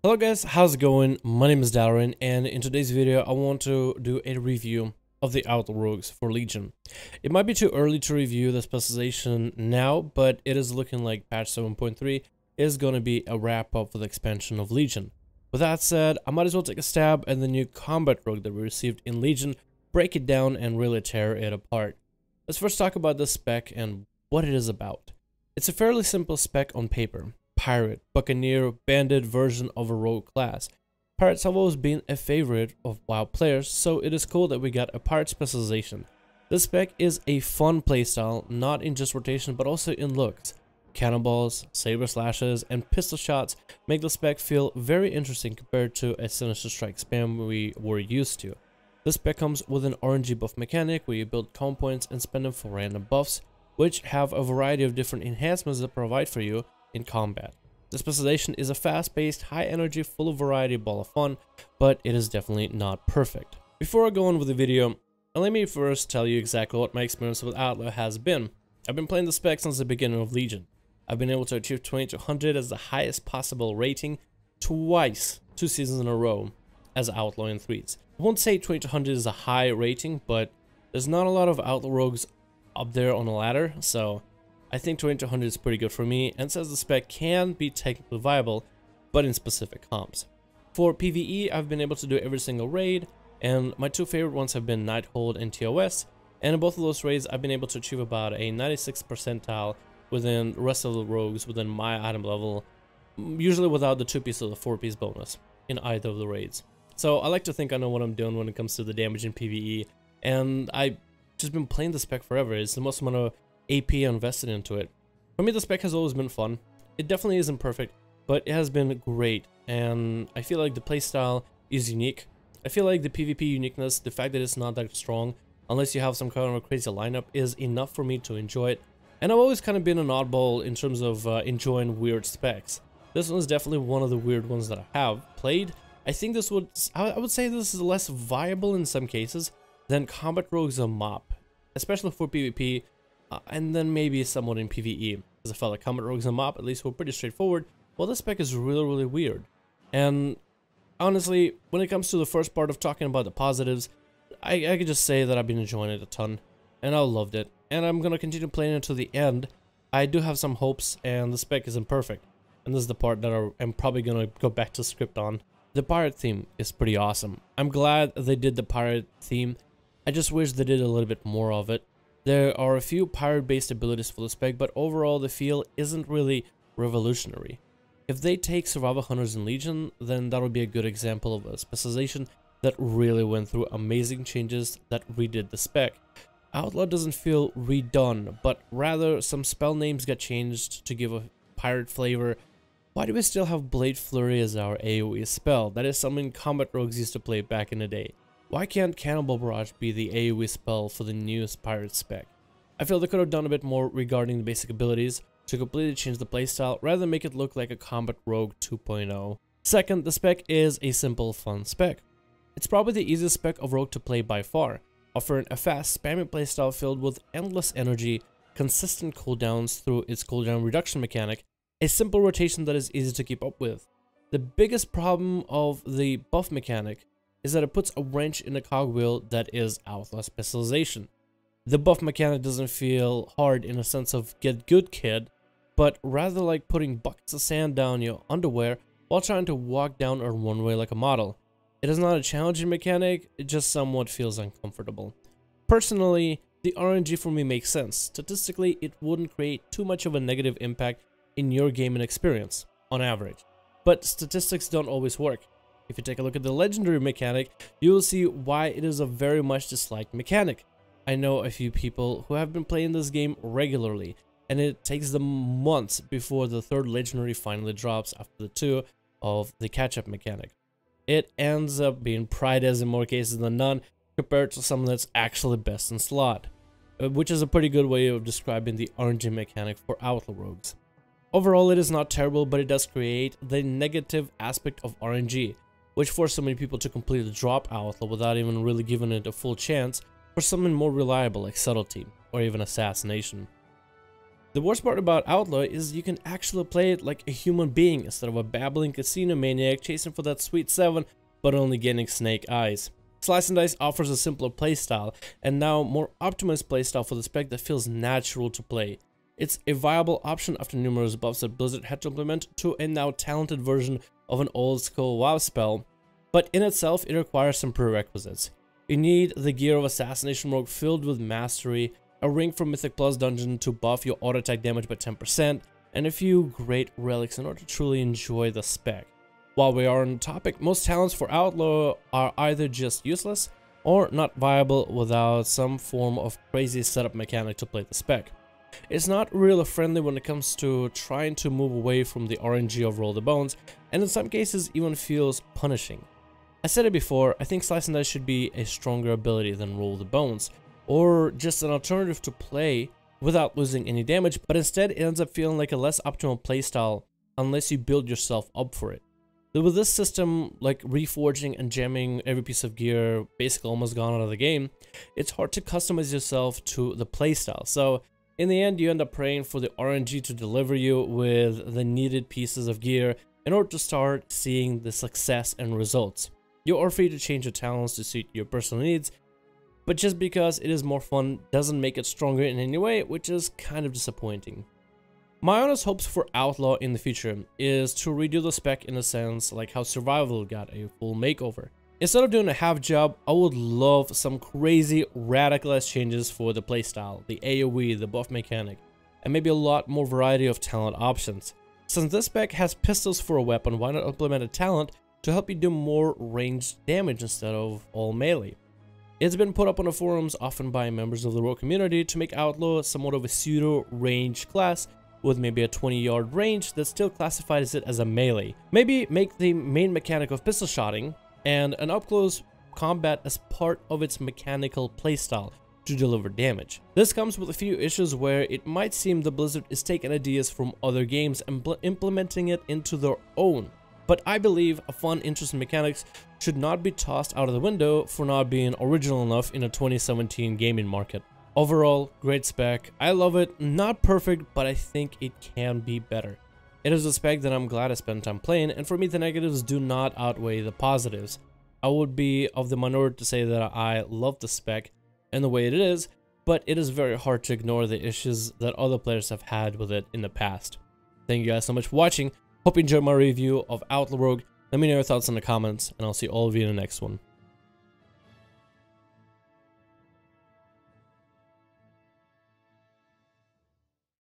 Hello guys, how's it going? My name is Darren, and in today's video I want to do a review of the Outlaw Rogues for Legion. It might be too early to review the specialization now, but it is looking like patch 7.3 is going to be a wrap up for the expansion of Legion. With that said, I might as well take a stab at the new combat rogue that we received in Legion, break it down and really tear it apart. Let's first talk about the spec and what it is about. It's a fairly simple spec on paper. Pirate, buccaneer, bandit version of a rogue class. Pirates have always been a favorite of WoW players, so it is cool that we got a pirate specialization. This spec is a fun playstyle, not in just rotation but also in looks. Cannonballs, saber slashes, and pistol shots make the spec feel very interesting compared to a Sinister Strike spam we were used to. This spec comes with an RNG buff mechanic where you build comp points and spend them for random buffs, which have a variety of different enhancements that provide for you in combat. The specialization is a fast-paced, high-energy, full of variety ball of fun, but it is definitely not perfect. Before I go on with the video, let me first tell you exactly what my experience with Outlaw has been. I've been playing the spec since the beginning of Legion. I've been able to achieve 2200 as the highest possible rating twice, 2 seasons in a row, as Outlaw in 3s. I won't say 2200 is a high rating, but there's not a lot of Outlaw Rogues up there on the ladder, so I think 2200 is pretty good for me, and says the spec can be technically viable, but in specific comps. For PvE, I've been able to do every single raid, and my two favorite ones have been Nighthold and TOS, and in both of those raids, I've been able to achieve about a 96th percentile within the rest of the rogues within my item level, usually without the 2-piece or the 4-piece bonus in either of the raids. So I like to think I know what I'm doing when it comes to the damage in PvE, and I've just been playing the spec forever. It's the most amount of AP invested into it. For me, the spec has always been fun. It definitely isn't perfect, but it has been great, and I feel like the playstyle is unique. I feel like the PvP uniqueness, the fact that it's not that strong, unless you have some kind of a crazy lineup, is enough for me to enjoy it. And I've always kind of been an oddball in terms of enjoying weird specs. This one is definitely one of the weird ones that I have played. I think this would, I would say this is less viable in some cases than Combat Rogues or MOP, especially for PvP. And then maybe somewhat in PvE, because I felt like Combat Rogues and MOP at least were pretty straightforward. Well, this spec is really weird. And honestly, when it comes to the first part of talking about the positives, I could just say that I've been enjoying it a ton, and I loved it, and I'm gonna continue playing it to the end. I do have some hopes, and the spec isn't perfect, and this is the part that I'm probably gonna go back to script on. The pirate theme is pretty awesome. I'm glad they did the pirate theme. I just wish they did a little bit more of it. There are a few pirate-based abilities for the spec, but overall the feel isn't really revolutionary. If they take Survival Hunters in Legion, then that would be a good example of a specialization that really went through amazing changes that redid the spec. Outlaw doesn't feel redone, but rather some spell names got changed to give a pirate flavor. Why do we still have Blade Flurry as our AoE spell? That is something Combat Rogues used to play back in the day. Why can't Cannonball Barrage be the AoE spell for the newest pirate spec? I feel they could have done a bit more regarding the basic abilities to completely change the playstyle rather than make it look like a Combat Rogue 2.0. Second, the spec is a simple, fun spec. It's probably the easiest spec of Rogue to play by far, offering a fast, spammy playstyle filled with endless energy, consistent cooldowns through its cooldown reduction mechanic, a simple rotation that is easy to keep up with. The biggest problem of the buff mechanic is that it puts a wrench in the cogwheel that is Outlaw specialization. The buff mechanic doesn't feel hard in a sense of get good kid, but rather like putting buckets of sand down your underwear while trying to walk down a runway like a model. It is not a challenging mechanic, it just somewhat feels uncomfortable. Personally, the RNG for me makes sense. Statistically, it wouldn't create too much of a negative impact in your gaming experience, on average. But statistics don't always work. If you take a look at the legendary mechanic, you will see why it is a very much disliked mechanic. I know a few people who have been playing this game regularly, and it takes them months before the third legendary finally drops after the 2 of the catch-up mechanic. It ends up being prized in more cases than none compared to something that's actually best in slot, which is a pretty good way of describing the RNG mechanic for Outlaw Rogues. Overall, it is not terrible, but it does create the negative aspect of RNG, which forced so many people to completely drop Outlaw without even really giving it a full chance for something more reliable like Subtlety or even Assassination. The worst part about Outlaw is you can actually play it like a human being instead of a babbling casino maniac chasing for that sweet 7 but only getting snake eyes. Slice and Dice offers a simpler playstyle and now more optimized playstyle for the spec that feels natural to play. It's a viable option after numerous buffs that Blizzard had to implement to a now talented version of an old school WoW spell, but in itself it requires some prerequisites. You need the gear of Assassination Rogue filled with mastery, a ring from Mythic Plus dungeon to buff your auto attack damage by 10%, and a few great relics in order to truly enjoy the spec. While we are on the topic, most talents for Outlaw are either just useless or not viable without some form of crazy setup mechanic to play the spec. It's not really friendly when it comes to trying to move away from the RNG of Roll the Bones, and in some cases even feels punishing. I said it before, I think Slice and Dice should be a stronger ability than Roll the Bones, or just an alternative to play without losing any damage, but instead it ends up feeling like a less optimal playstyle unless you build yourself up for it. With this system, like reforging and jamming every piece of gear basically almost gone out of the game, it's hard to customize yourself to the playstyle. So in the end, you end up praying for the RNG to deliver you with the needed pieces of gear in order to start seeing the success and results. You are free to change your talents to suit your personal needs, but just because it is more fun doesn't make it stronger in any way, which is kind of disappointing. My honest hopes for Outlaw in the future is to redo the spec in a sense like how Survival got a full makeover. Instead of doing a half job, I would love some crazy radicalized changes for the playstyle, the AoE, the buff mechanic, and maybe a lot more variety of talent options. Since this spec has pistols for a weapon, why not implement a talent to help you do more ranged damage instead of all melee? It's been put up on the forums often by members of the Rogue community to make Outlaw somewhat of a pseudo-ranged class with maybe a 20-yard range that still classifies it as a melee. Maybe make the main mechanic of pistol shotting and an up-close combat as part of its mechanical playstyle to deliver damage. This comes with a few issues where it might seem the Blizzard is taking ideas from other games and implementing it into their own. But I believe a fun, interesting mechanics should not be tossed out of the window for not being original enough in a 2017 gaming market. Overall, great spec. I love it. Not perfect, but I think it can be better. It is a spec that I'm glad I spent time playing, and for me the negatives do not outweigh the positives. I would be of the minority to say that I love the spec and the way it is, but it is very hard to ignore the issues that other players have had with it in the past. Thank you guys so much for watching. Hope you enjoyed my review of Outlaw Rogue. Let me know your thoughts in the comments, and I'll see all of you in the next one.